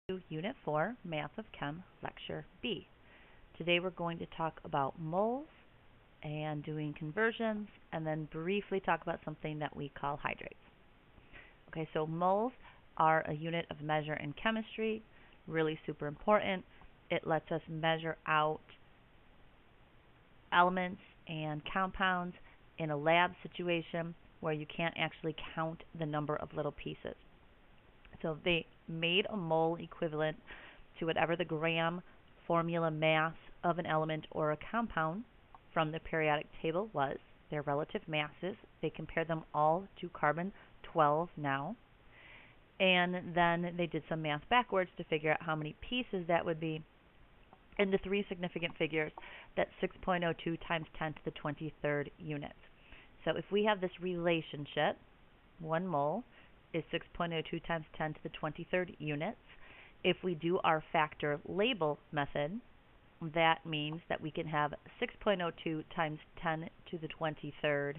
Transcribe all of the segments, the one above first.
to Unit 4, Math of Chem, Lecture B. Today we're going to talk about moles and doing conversions, and then briefly talk about something that we call hydrates. Okay, so moles are a unit of measure in chemistry, really super important. It lets us measure out elements and compounds in a lab situation where you can't actually count the number of little pieces. So they made a mole equivalent to whatever the gram formula mass of an element or a compound from the periodic table was, their relative masses. They compared them all to carbon-12 now. And then they did some math backwards to figure out how many pieces that would be. And the three significant figures, that's 6.02 times 10 to the 23rd units. So if we have this relationship, 1 mole is 6.02 times 10 to the 23rd units. If we do our factor label method, that means that we can have 6.02 times 10 to the 23rd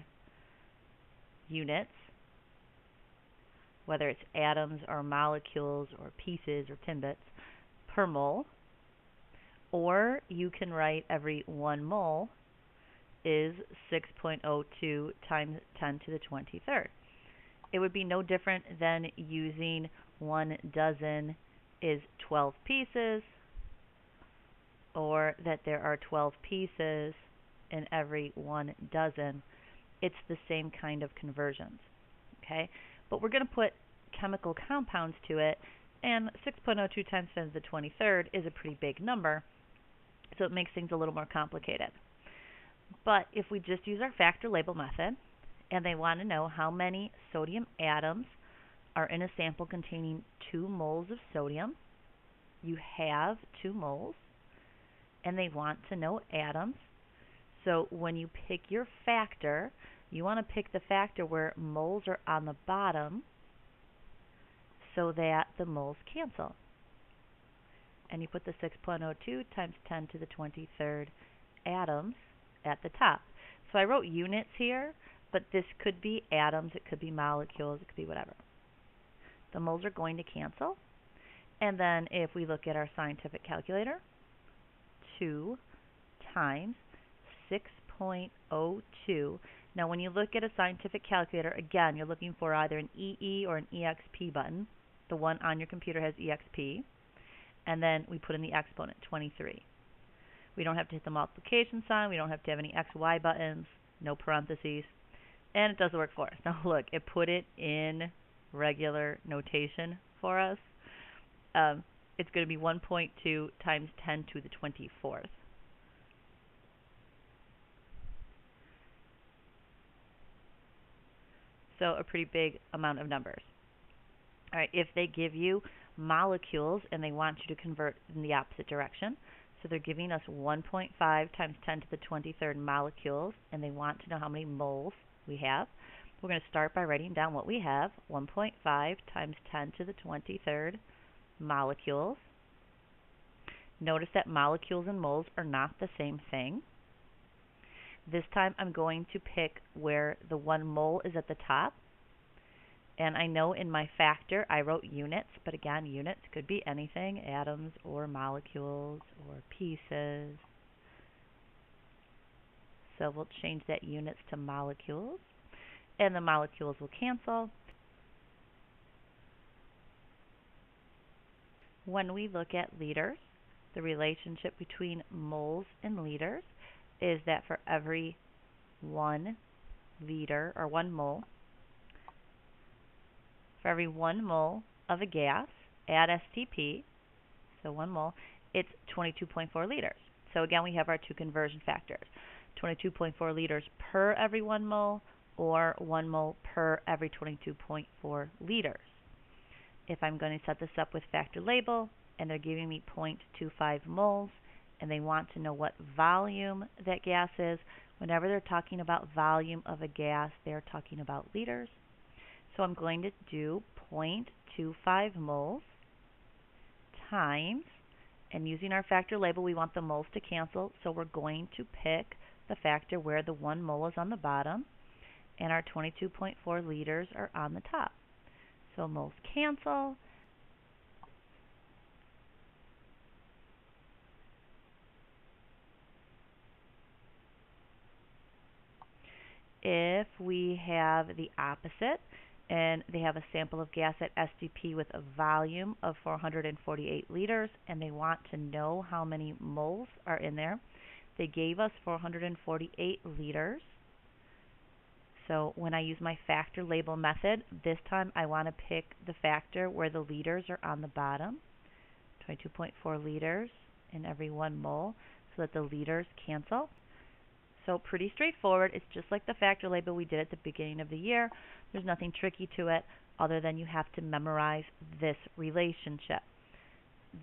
units, whether it's atoms or molecules or pieces or timbits, per mole. Or you can write every 1 mole is 6.02 times 10 to the 23rd. It would be no different than using 1 dozen is 12 pieces, or that there are 12 pieces in every 1 dozen. It's the same kind of conversions, okay? But we're going to put chemical compounds to it, and 6.02 times 10 to the 23rd is a pretty big number, so it makes things a little more complicated. But if we just use our factor label method, and they want to know how many sodium atoms are in a sample containing 2 moles of sodium. You have 2 moles, and they want to know atoms. So when you pick your factor, you want to pick the factor where moles are on the bottom so that the moles cancel. And you put the 6.02 times 10 to the 23rd atoms at the top. So I wrote units here, but this could be atoms, it could be molecules, it could be whatever. The moles are going to cancel. And then if we look at our scientific calculator, 2 times 6.02. Now when you look at a scientific calculator, again, you're looking for either an EE or an EXP button. The one on your computer has EXP. And then we put in the exponent, 23. We don't have to hit the multiplication sign. We don't have to have any XY buttons, no parentheses. And it does the work for us. Now look, it put it in regular notation for us. It's going to be 1.2 times 10 to the 24th. So a pretty big amount of numbers. All right, if they give you molecules and they want you to convert in the opposite direction, so they're giving us 1.5 times 10 to the 23rd molecules, and they want to know how many moles we have. We're going to start by writing down what we have, 1.5 times 10 to the 23rd molecules. Notice that molecules and moles are not the same thing. This time I'm going to pick where the 1 mole is at the top. And I know in my factor I wrote units, but again, units could be anything, atoms or molecules or pieces. So we'll change that units to molecules, and the molecules will cancel. When we look at liters, the relationship between moles and liters is that for every 1 liter, or 1 mole, for every 1 mole of a gas at STP, so 1 mole, it's 22.4 liters. So again, we have our 2 conversion factors, 22.4 liters per every 1 mole, or 1 mole per every 22.4 liters. If I'm going to set this up with factor label, and they're giving me 0.25 moles, and they want to know what volume that gas is, whenever they're talking about volume of a gas, they're talking about liters. So I'm going to do 0.25 moles times, and using our factor label, we want the moles to cancel, so we're going to pick the factor where the 1 mole is on the bottom, and our 22.4 liters are on the top. So moles cancel, If we have the opposite, and they have a sample of gas at STP with a volume of 448 liters, and they want to know how many moles are in there, they gave us 448 liters. So when I use my factor label method, this time I want to pick the factor where the liters are on the bottom, 22.4 liters in every 1 mole, so that the liters cancel. So pretty straightforward. It's just like the factor label we did at the beginning of the year. There's nothing tricky to it other than you have to memorize this relationship.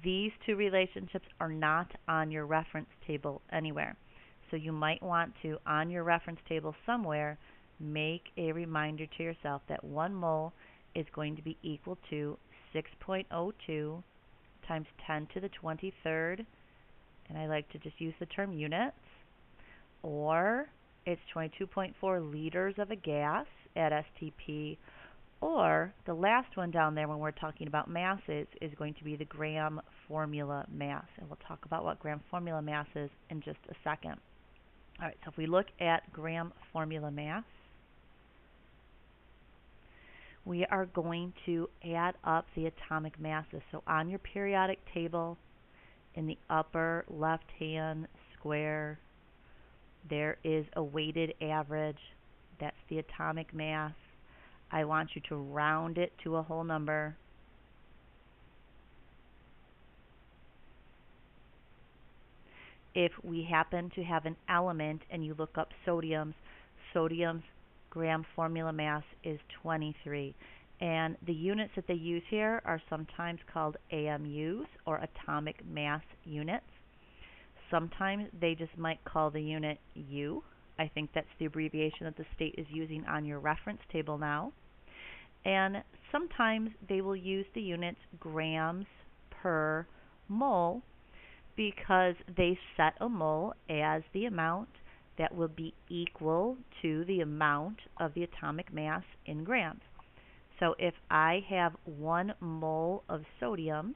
These two relationships are not on your reference table anywhere. So you might want to, on your reference table somewhere, make a reminder to yourself that 1 mole is going to be equal to 6.02 times 10 to the 23rd, and I like to just use the term units, or it's 22.4 liters of a gas at STP, or the last one down there when we're talking about masses is going to be the gram formula mass, and we'll talk about what gram formula mass is in just a second. All right, so if we look at gram formula mass, we are going to add up the atomic masses. So on your periodic table, in the upper left-hand square, there is a weighted average. That's the atomic mass. I want you to round it to a whole number. If we happen to have an element and you look up sodium's gram formula mass is 23. And the units that they use here are sometimes called AMUs, or atomic mass units. Sometimes they just might call the unit U. I think that's the abbreviation that the state is using on your reference table now. And sometimes they will use the units grams per mole because they set a mole as the amount that will be equal to the amount of the atomic mass in grams. So if I have 1 mole of sodium,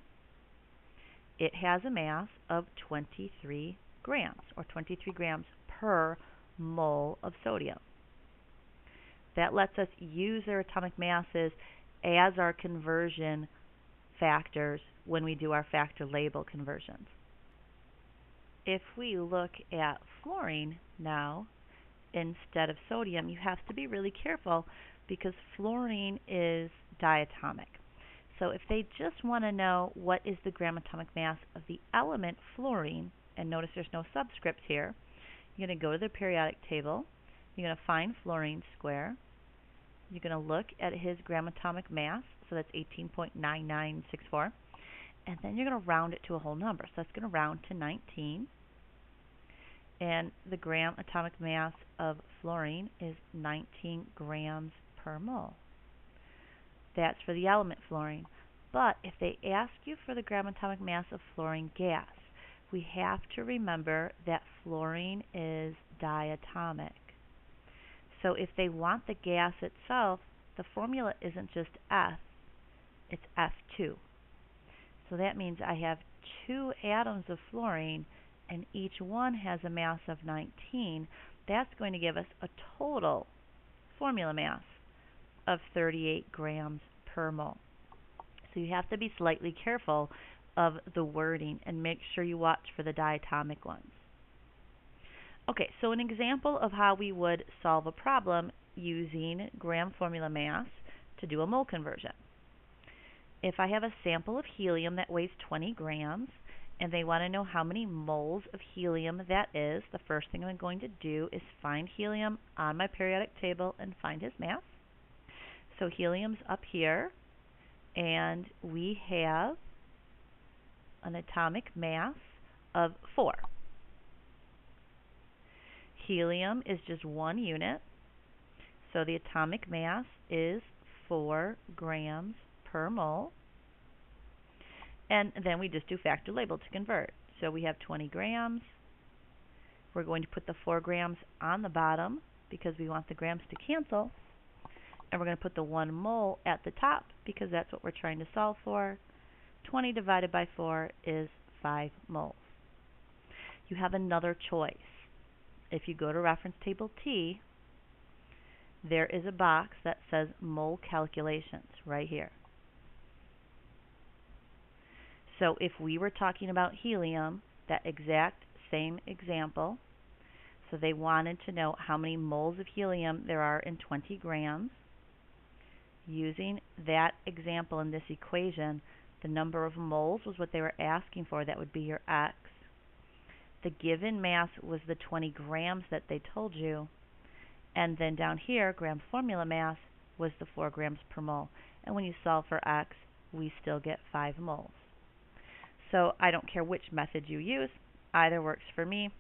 it has a mass of 23 grams, or 23 grams per mole of sodium. That lets us use their atomic masses as our conversion factors when we do our factor label conversions. If we look at fluorine now instead of sodium, you have to be really careful because fluorine is diatomic. So if they just want to know what is the gram atomic mass of the element fluorine, and notice there's no subscript here, you're going to go to the periodic table, you're going to find fluorine square, you're going to look at his gram atomic mass, so that's 18.9964, and then you're going to round it to a whole number. So that's going to round to 19. And the gram atomic mass of fluorine is 19 grams per mole. That's for the element fluorine. But if they ask you for the gram atomic mass of fluorine gas, we have to remember that fluorine is diatomic. So if they want the gas itself, the formula isn't just F, it's F2. So that means I have 2 atoms of fluorine and each one has a mass of 19. That's going to give us a total formula mass of 38 grams per mole. So you have to be slightly careful of the wording and make sure you watch for the diatomic ones. Okay, so an example of how we would solve a problem using gram formula mass to do a mole conversion. If I have a sample of helium that weighs 20 grams and they want to know how many moles of helium that is, the first thing I'm going to do is find helium on my periodic table and find his mass. So helium's up here, and we have an atomic mass of 4. Helium is just 1 unit, so the atomic mass is 4 grams per mole. And then we just do factor label to convert. So we have 20 grams. We're going to put the 4 grams on the bottom because we want the grams to cancel. And we're going to put the 1 mole at the top because that's what we're trying to solve for. 20 divided by 4 is 5 moles. You have another choice. If you go to reference table T, there is a box that says mole calculations right here. So if we were talking about helium, that exact same example, so they wanted to know how many moles of helium there are in 20 grams. Using that example in this equation, the number of moles was what they were asking for. That would be your X. The given mass was the 20 grams that they told you. And then down here, gram formula mass was the 4 grams per mole. And when you solve for X, we still get 5 moles. So I don't care which method you use. Either works for me.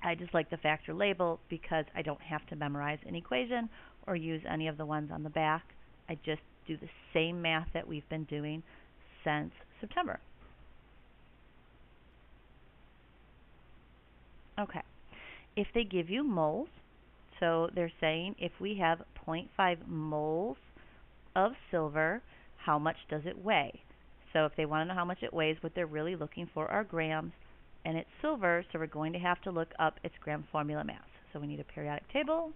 I just like the factor label because I don't have to memorize an equation or use any of the ones on the back. I just do the same math that we've been doing since September. Okay, if they give you moles, so they're saying if we have 0.5 moles of silver, how much does it weigh? So if they want to know how much it weighs, what they're really looking for are grams, and it's silver, so we're going to have to look up its gram formula mass. So we need a periodic table.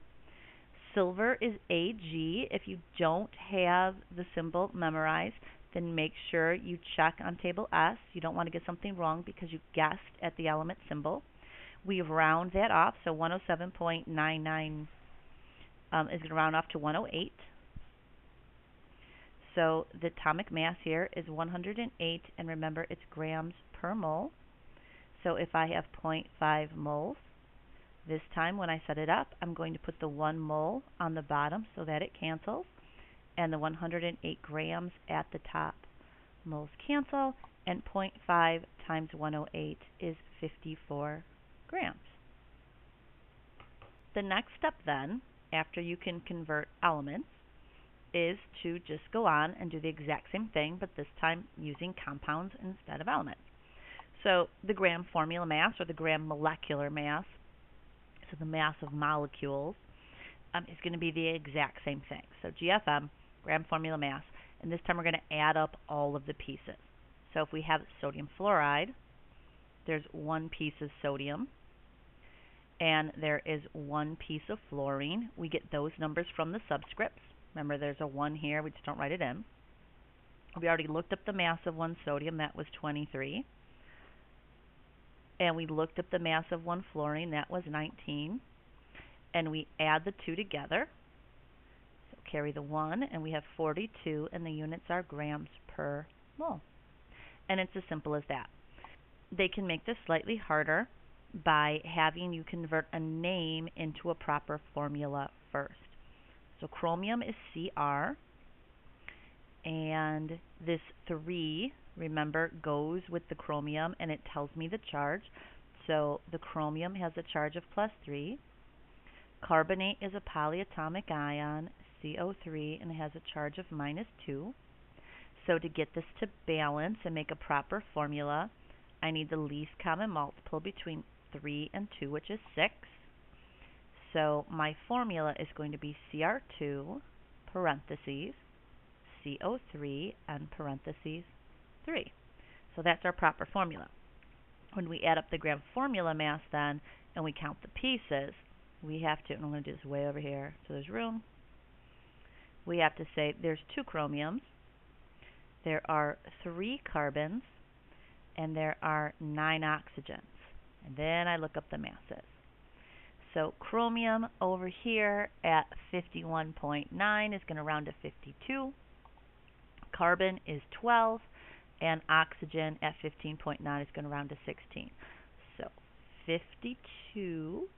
Silver is Ag. If you don't have the symbol memorized, then make sure you check on table S. You don't want to get something wrong because you guessed at the element symbol. We round that off, so 107.99 is going to round off to 108. So the atomic mass here is 108, and remember it's grams per mole. So if I have 0.5 moles, this time when I set it up, I'm going to put the 1 mole on the bottom so that it cancels, and the 108 grams at the top. Moles cancel, and 0.5 times 108 is 54 grams. The next step then, after you can convert elements, is to just go on and do the exact same thing, but this time using compounds instead of elements. So the gram formula mass, or the gram molecular mass, so the mass of molecules, is going to be the exact same thing. So GFM, gram formula mass, and this time we're going to add up all of the pieces. So if we have sodium fluoride, there's 1 piece of sodium, and there is 1 piece of fluorine. We get those numbers from the subscripts. Remember, there's a 1 here. We just don't write it in. We already looked up the mass of 1 sodium. That was 23. And we looked up the mass of 1 fluorine. That was 19. And we add the 2 together. So carry the 1, and we have 42, and the units are grams per mole. And it's as simple as that. They can make this slightly harder by having you convert a name into a proper formula first. So chromium is Cr, and this 3, remember, goes with the chromium, and it tells me the charge. So the chromium has a charge of +3. Carbonate is a polyatomic ion, CO3, and it has a charge of -2. So to get this to balance and make a proper formula, I need the least common multiple between 3 and 2, which is 6. So my formula is going to be Cr2 parentheses CO3 and parentheses 3. So that's our proper formula. When we add up the gram formula mass then, and we count the pieces, we have to, and I'm going to do this way over here so there's room, we have to say there's 2 chromiums, there are 3 carbons, and there are 9 oxygens. And then I look up the masses. So chromium over here at 51.9 is going to round to 52. Carbon is 12, and oxygen at 15.9 is going to round to 16. So 52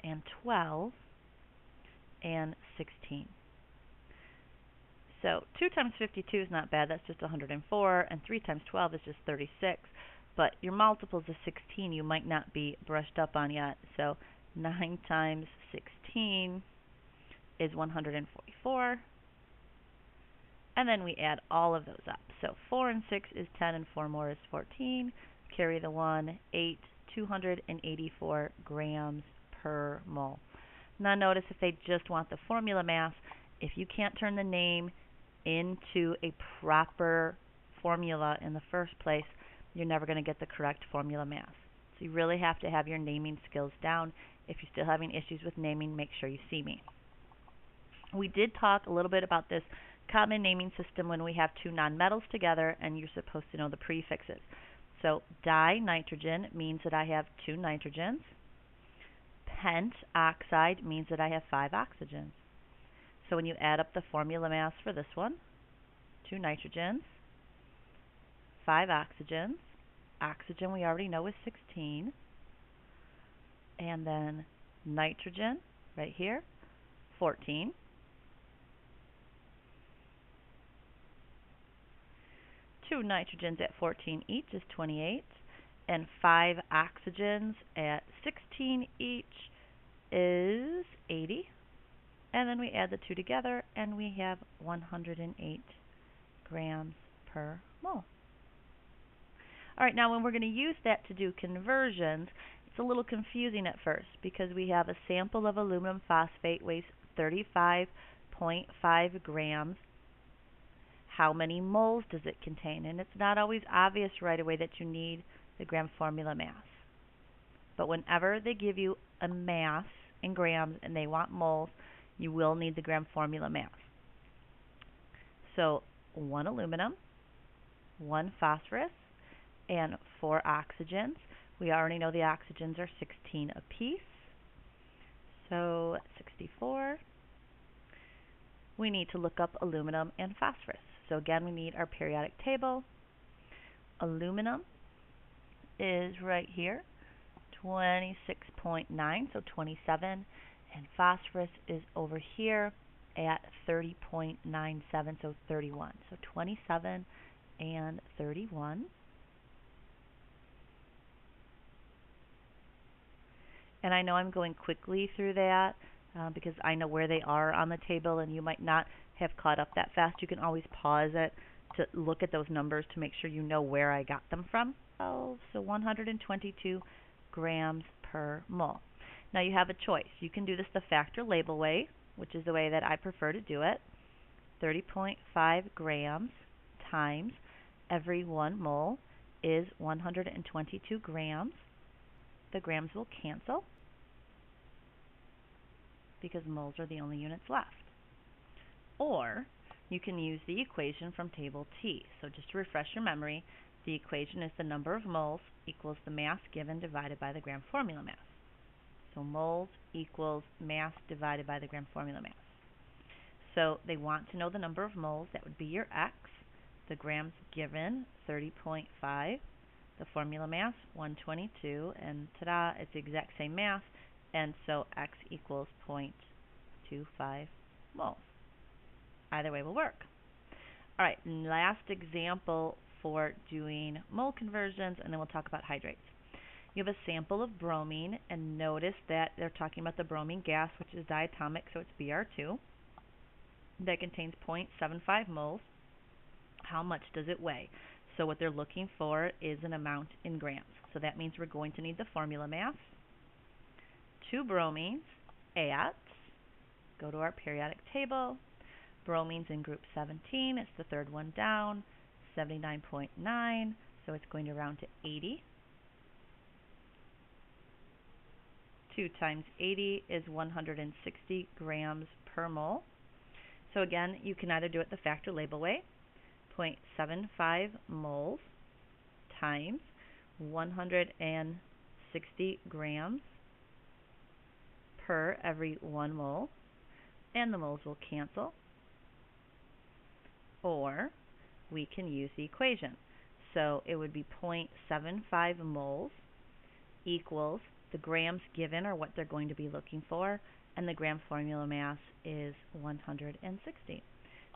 and 12 and 16. So 2 times 52 is not bad, that's just 104, and 3 times 12 is just 36. But your multiples of 16 you might not be brushed up on yet. So 9 times 16 is 144. And then we add all of those up. So 4 and 6 is 10, and 4 more is 14. Carry the 1, 8, 284 grams per mole. Now notice if they just want the formula mass, if you can't turn the name into a proper formula in the first place, you're never going to get the correct formula mass. So you really have to have your naming skills down. If you're still having issues with naming, make sure you see me. We did talk a little bit about this common naming system when we have two nonmetals together and you're supposed to know the prefixes. So dinitrogen means that I have two nitrogens. Pentoxide means that I have 5 oxygens. So when you add up the formula mass for this one, 2 nitrogens, 5 oxygens, oxygen we already know is 16, and then nitrogen right here, 14. Two nitrogens at 14 each is 28, and 5 oxygens at 16 each is 80. And then we add the two together, and we have 108 grams per mole. All right, now when we're going to use that to do conversions, it's a little confusing at first because we have a sample of aluminum phosphate weighs 35.5 grams. How many moles does it contain? And it's not always obvious right away that you need the gram formula mass. But whenever they give you a mass in grams and they want moles, you will need the gram formula mass. So 1 aluminum, 1 phosphorus, and 4 oxygens. We already know the oxygens are 16 apiece. So 64. We need to look up aluminum and phosphorus. So again, we need our periodic table. Aluminum is right here, 26.9, so 27. And phosphorus is over here at 30.97, so 31. So 27 and 31. And I know I'm going quickly through that because I know where they are on the table and you might not have caught up that fast. You can always pause it to look at those numbers to make sure you know where I got them from. So 122 grams per mole. Now you have a choice. You can do this the factor label way, which is the way that I prefer to do it. 30.5 grams times every 1 mole is 122 grams. The grams will cancel because moles are the only units left. Or you can use the equation from table T. So just to refresh your memory, the equation is the number of moles equals the mass given divided by the gram formula mass. So moles equals mass divided by the gram formula mass. So they want to know the number of moles. That would be your X. The grams given, 30.5. The formula mass, 122. And ta-da, it's the exact same mass. And so X equals 0.25 moles. Either way will work. All right, last example for doing mole conversions, and then we'll talk about hydrates. You have a sample of bromine, and notice that they're talking about the bromine gas, which is diatomic, so it's Br2. That contains 0.75 moles. How much does it weigh? So what they're looking for is an amount in grams. So that means we're going to need the formula mass. 2 bromines at, go to our periodic table. Bromines in group 17, it's the third one down, 79.9, so it's going to round to 80. 2 times 80 is 160 grams per mole. So again, you can either do it the factor label way, 0.75 moles times 160 grams per every 1 mole, and the moles will cancel. Or we can use the equation. So it would be 0.75 moles equals the grams given are what they're going to be looking for, and the gram formula mass is 160.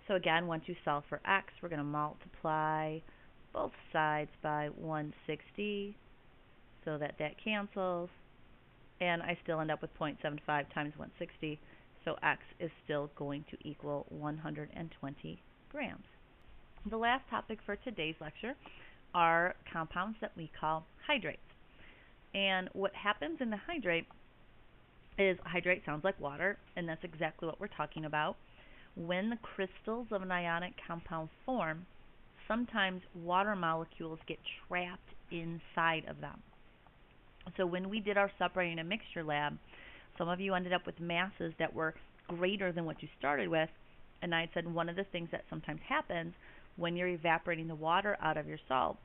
So again, once you solve for X, we're going to multiply both sides by 160 so that that cancels, and I still end up with 0.75 times 160, so X is still going to equal 120 grams. The last topic for today's lecture are compounds that we call hydrates. And what happens in the hydrate is hydrate sounds like water, and that's exactly what we're talking about. When the crystals of an ionic compound form, sometimes water molecules get trapped inside of them. So when we did our separating and mixture lab, some of you ended up with masses that were greater than what you started with. And I said one of the things that sometimes happens when you're evaporating the water out of your salt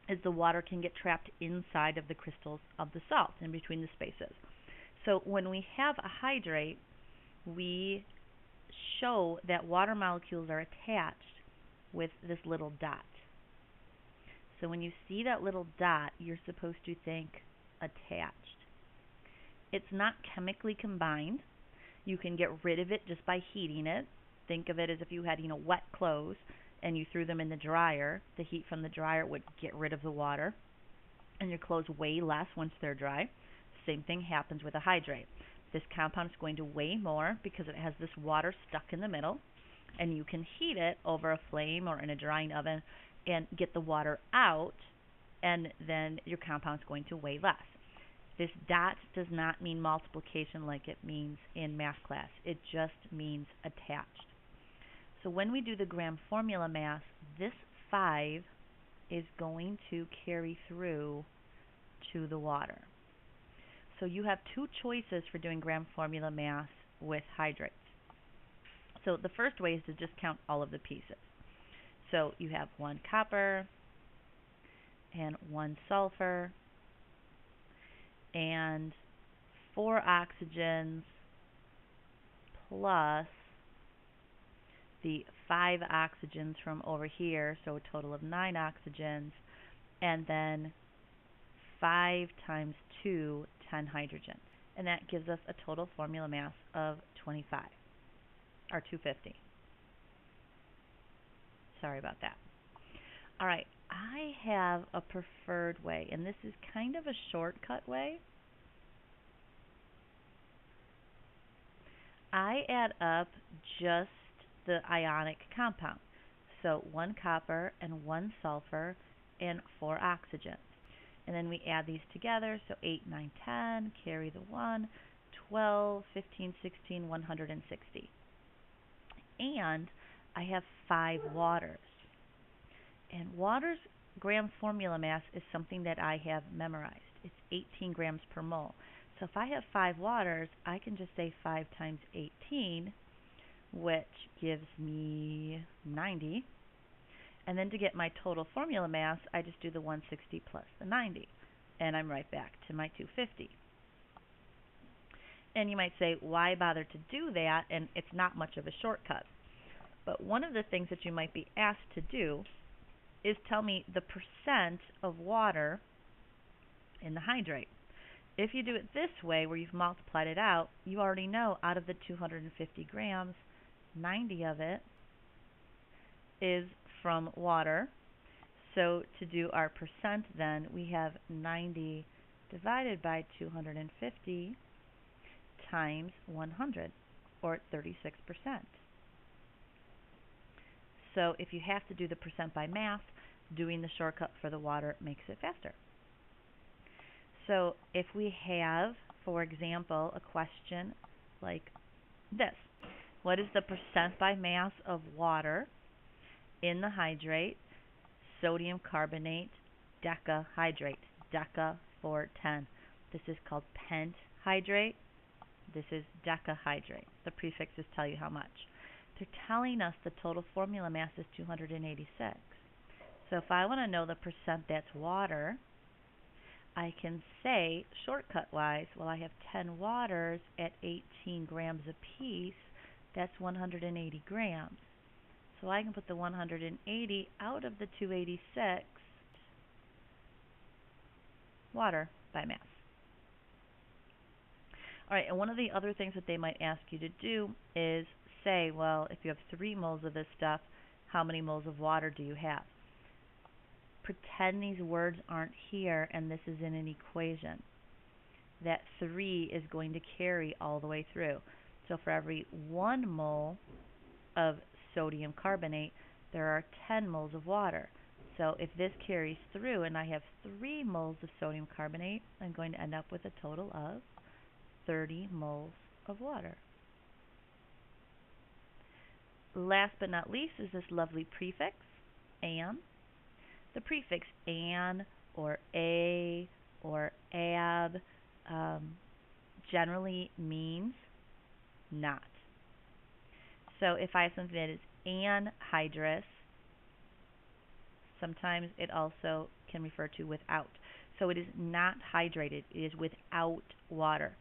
is the water can get trapped inside of the crystals of the salt in between the spaces. So when we have a hydrate, we show that water molecules are attached with this little dot. So when you see that little dot, you're supposed to think attached. It's not chemically combined. You can get rid of it just by heating it. Think of it as if you had, wet clothes and you threw them in the dryer. The heat from the dryer would get rid of the water, and your clothes weigh less once they're dry. Same thing happens with a hydrate. This compound is going to weigh more because it has this water stuck in the middle, and you can heat it over a flame or in a drying oven and get the water out, and then your compound is going to weigh less. This dot does not mean multiplication like it means in math class. It just means attached. So when we do the gram formula mass, this 5 is going to carry through to the water. So you have two choices for doing gram formula mass with hydrates. So the first way is to just count all of the pieces. So you have 1 copper and 1 sulfur and 4 oxygens plus the 5 oxygens from over here, so a total of 9 oxygens, and then 5 times 2, 10 hydrogens. And that gives us a total formula mass of 25, or 250. Sorry about that. All right, I have a preferred way, and this is kind of a shortcut way. I add up just the ionic compound. So 1 copper and 1 sulfur and 4 oxygens. And then we add these together, so 8, 9, 10, carry the 1, 12, 15, 16, 160. And I have 5 waters. And water's gram formula mass is something that I have memorized. It's 18 grams per mole. So if I have 5 waters, I can just say 5 times 18, which gives me 90. And then to get my total formula mass, I just do the 160 plus the 90. And I'm right back to my 250. And you might say, why bother to do that? And it's not much of a shortcut. But one of the things that you might be asked to do is tell me the percent of water in the hydrate. If you do it this way, where you've multiplied it out, you already know out of the 250 grams, 90 of it is from water. So to do our percent then, we have 90 divided by 250 times 100, or 36%. So if you have to do the percent by math, doing the shortcut for the water makes it faster. So if we have, for example, a question like this: what is the percent by mass of water in the hydrate, sodium carbonate, decahydrate, deca for 10. This is called pentahydrate. This is decahydrate. The prefixes tell you how much. They're telling us the total formula mass is 286. So if I want to know the percent that's water, I can say, shortcut-wise, well, I have 10 waters at 18 grams apiece. That's 180 grams. So I can put the 180 out of the 286 water by mass. All right, and one of the other things that they might ask you to do is say, well, if you have 3 moles of this stuff, how many moles of water do you have? Pretend these words aren't here and this is in an equation. That 3 is going to carry all the way through. So for every 1 mole of sodium carbonate, there are 10 moles of water. So if this carries through and I have 3 moles of sodium carbonate, I'm going to end up with a total of 30 moles of water. Last but not least is this lovely prefix, an. The prefix an or a or ab generally means not. So if I have something that is anhydrous, sometimes it also can refer to without. So it is not hydrated, it is without water.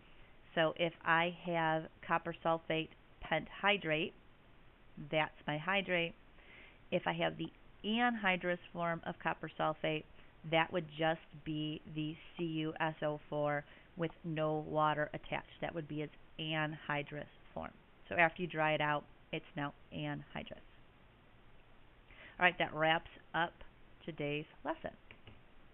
So if I have copper sulfate pentahydrate, that's my hydrate. If I have the anhydrous form of copper sulfate, that would just be the CuSO4 with no water attached. That would be its anhydrous form. So after you dry it out, it's now anhydrous. All right, that wraps up today's lesson.